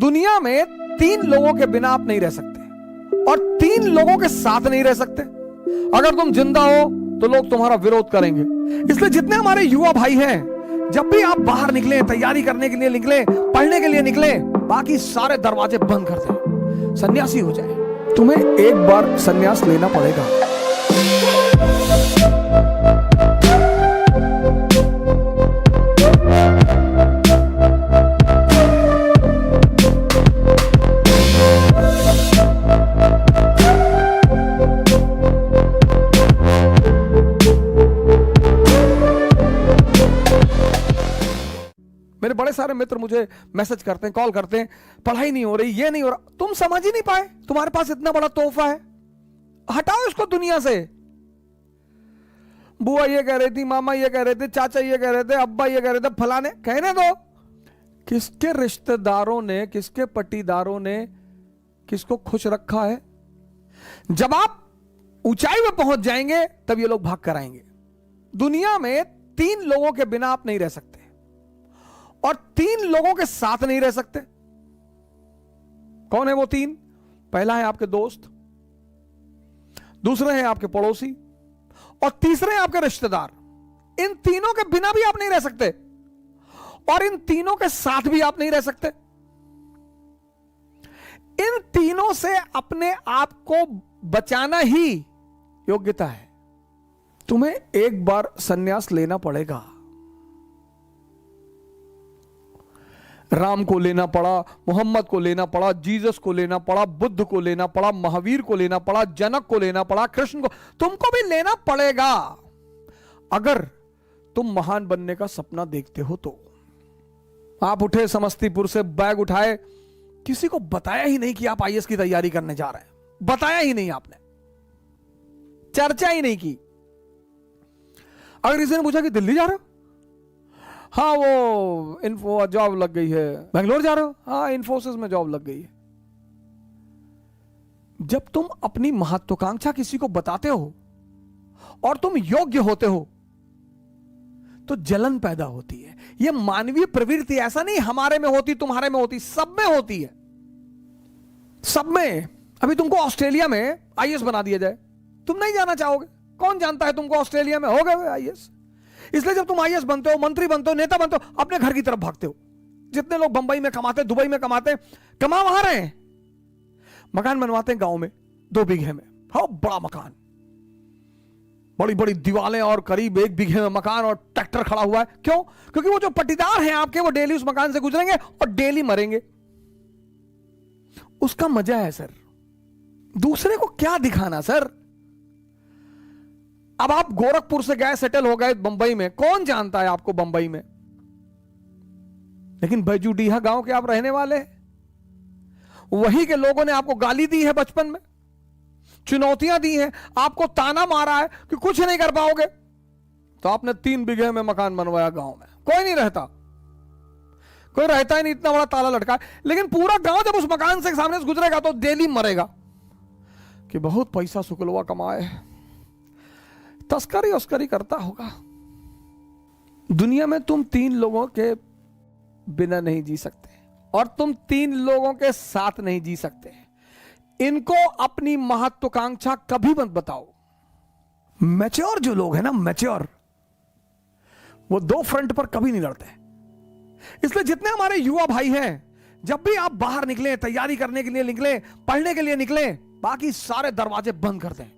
दुनिया में 3 लोगों के बिना आप नहीं रह सकते और 3 लोगों के साथ नहीं रह सकते। अगर तुम जिंदा हो तो लोग तुम्हारा विरोध करेंगे। इसलिए जितने हमारे युवा भाई हैं, जब भी आप बाहर निकले, तैयारी करने के लिए निकले, पढ़ने के लिए निकले, बाकी सारे दरवाजे बंद कर दें, सन्यासी हो जाए। तुम्हें एक बार सन्यास लेना पड़ेगा। मेरे बड़े सारे मित्र मुझे मैसेज करते हैं, कॉल करते हैं, पढ़ाई नहीं हो रही, ये नहीं हो रहा। तुम समझ ही नहीं पाए, तुम्हारे पास इतना बड़ा तोहफा है, हटाओ इसको दुनिया से। बुआ ये कह रही थी, मामा ये कह रहे थे, चाचा ये कह रहे थे, अब्बा ये कह रहे थे, फलाने कहने दो। किसके रिश्तेदारों ने, किसके पट्टीदारों ने किसको खुश रखा है? जब आप ऊंचाई में पहुंच जाएंगे तब ये लोग भाग कर आएंगे। दुनिया में 3 लोगों के बिना आप नहीं रह सकते और 3 लोगों के साथ नहीं रह सकते। कौन है वो 3? पहला है आपके दोस्त, दूसरे हैं आपके पड़ोसी और तीसरे हैं आपके रिश्तेदार। इन तीनों के बिना भी आप नहीं रह सकते और इन तीनों के साथ भी आप नहीं रह सकते। इन तीनों से अपने आप को बचाना ही योग्यता है। तुम्हें एक बार सन्यास लेना पड़ेगा। राम को लेना पड़ा, मोहम्मद को लेना पड़ा, जीसस को लेना पड़ा, बुद्ध को लेना पड़ा, महावीर को लेना पड़ा, जनक को लेना पड़ा, कृष्ण को, तुमको भी लेना पड़ेगा अगर तुम महान बनने का सपना देखते हो तो। आप उठे समस्तीपुर से, बैग उठाए, किसी को बताया ही नहीं कि आप आईएएस की तैयारी करने जा रहे हैं, बताया ही नहीं, आपने चर्चा ही नहीं की। अगर किसी ने पूछा कि दिल्ली जा रहे हो, हाँ वो इन्फो जॉब लग गई है। बेंगलोर जा रहे हो, हाँ इन्फोसिस में जॉब लग गई है। जब तुम अपनी महत्वाकांक्षा किसी को बताते हो और तुम योग्य होते हो तो जलन पैदा होती है। यह मानवीय प्रवृत्ति, ऐसा नहीं हमारे में होती, तुम्हारे में होती, सब में होती है, सब में। अभी तुमको ऑस्ट्रेलिया में आईएएस बना दिया जाए, तुम नहीं जाना चाहोगे। कौन जानता है तुमको ऑस्ट्रेलिया में हो गए आईएएस। इसलिए जब तुम आईएएस बनते हो, मंत्री बनते हो, नेता बनते हो, अपने घर की तरफ भागते हो। जितने लोग बंबई में कमाते, दुबई में कमाते, कमा वहां रहे हैं, मकान बनवाते हैं गांव में 2 बीघे में, हाँ बड़ा मकान, बड़ी बड़ी दीवारें और करीब 1 बीघे में मकान और ट्रैक्टर खड़ा हुआ है। क्यों? क्योंकि वो जो पट्टीदार हैं आपके, वो डेली उस मकान से गुजरेंगे और डेली मरेंगे। उसका मजा है सर। दूसरे को क्या दिखाना सर। अब आप गोरखपुर से गए, सेटल हो गए बंबई में, कौन जानता है आपको बंबई में, लेकिन बैजूडीहा गांव के आप रहने वाले हैं। वहीं के लोगों ने आपको गाली दी है, बचपन में चुनौतियां दी हैं, आपको ताना मारा है कि कुछ नहीं कर पाओगे, तो आपने 3 बीघे में मकान बनवाया गांव में। कोई नहीं रहता, कोई रहता ही नहीं, इतना बड़ा ताला लटका है। लेकिन पूरा गांव जब उस मकान से सामने से गुजरेगा तो डेली मरेगा कि बहुत पैसा शुक्लवा कमाए, तस्करी उस्करी करता होगा। दुनिया में तुम 3 लोगों के बिना नहीं जी सकते और तुम 3 लोगों के साथ नहीं जी सकते। इनको अपनी महत्वाकांक्षा कभी मत बताओ। मैच्योर जो लोग हैं ना, मैच्योर, वो 2 फ्रंट पर कभी नहीं लड़ते। इसलिए जितने हमारे युवा भाई हैं, जब भी आप बाहर निकले, तैयारी करने के लिए निकले, पढ़ने के लिए निकले, बाकी सारे दरवाजे बंद कर दें,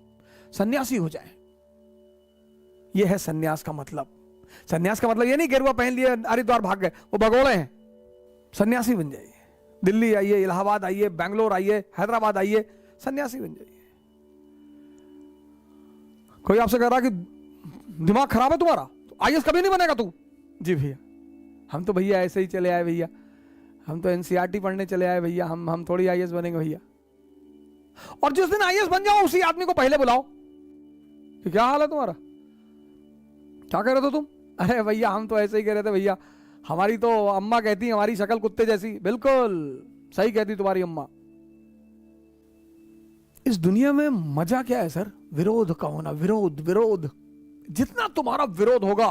सन्यासी हो जाए। यह है सन्यास का मतलब। सन्यास का मतलब यह नहीं गेरुआ पहन लिए हरिद्वार भाग गए, वो भगोड़े हैं। सन्यासी बन जाइए, दिल्ली आइए, इलाहाबाद आइए, बैंगलोर आइए, हैदराबाद आइए, सन्यासी बन जाइए। कोई आपसे कह रहा कि दिमाग खराब है तुम्हारा, तो आईएएस कभी नहीं बनेगा तू। जी भैया, हम तो भैया ऐसे ही चले आए भैया, हम तो एनसीईआरटी पढ़ने चले आए भैया, हम थोड़ी आईएएस बनेंगे भैया। और जिस दिन आईएएस बन जाओ उसी आदमी को पहले बुलाओ कि क्या हाल है तुम्हारा, क्या कह रहे थे तुम? अरे भैया हम तो ऐसे ही कह रहे थे भैया, हमारी तो अम्मा कहती हमारी शक्ल कुत्ते जैसी। बिल्कुल सही कहती तुम्हारी अम्मा। इस दुनिया में मजा क्या है सर? विरोध का होना, विरोध विरोध। जितना तुम्हारा विरोध होगा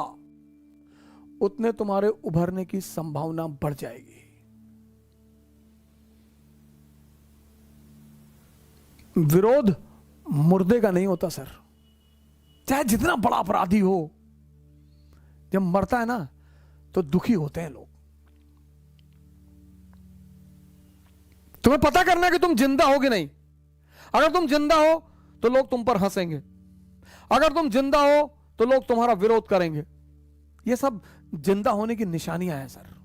उतने तुम्हारे उभरने की संभावना बढ़ जाएगी। विरोध मुर्दे का नहीं होता सर, चाहे जितना बड़ा अपराधी हो, जब मरता है ना तो दुखी होते हैं लोग। तुम्हें पता करना है कि तुम जिंदा हो कि नहीं। अगर तुम जिंदा हो तो लोग तुम पर हंसेंगे, अगर तुम जिंदा हो तो लोग तुम्हारा विरोध करेंगे। ये सब जिंदा होने की निशानियां हैं सर।